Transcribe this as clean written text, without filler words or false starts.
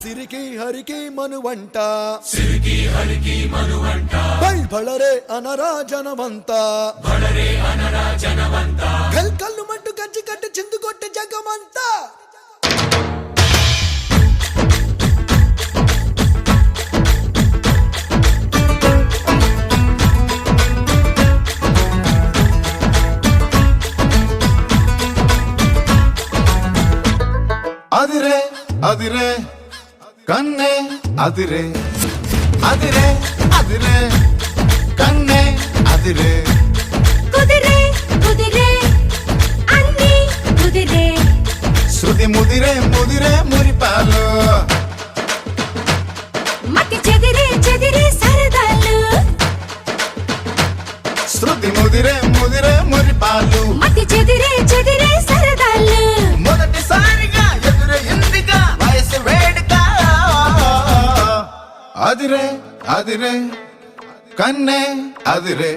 సిరికి హరికి మనువంట బళరే అనరా జనవంత కల్ కల్లు మంటు కంచి కట్టు చిందు కొట్టు జగమంతా అదిరే అదిరే కన్నే అదిరే అదిరే అదిరే కన్నే అదిరే కుదిరే కుదిరే అన్ని కుదిరే శృతి ముదిరే ముదిరే మురిపాలు మతి చెదిరే చెదిరే సరదాలు శృతి ముదిరే ముదిరే మురిపాలు మతి చెదిరే చెదిరే సరదాలు మొదటిసారిగా ఎదురయిందిగా వయసు వేడుక అదిరే అదిరే కన్నే అదిరే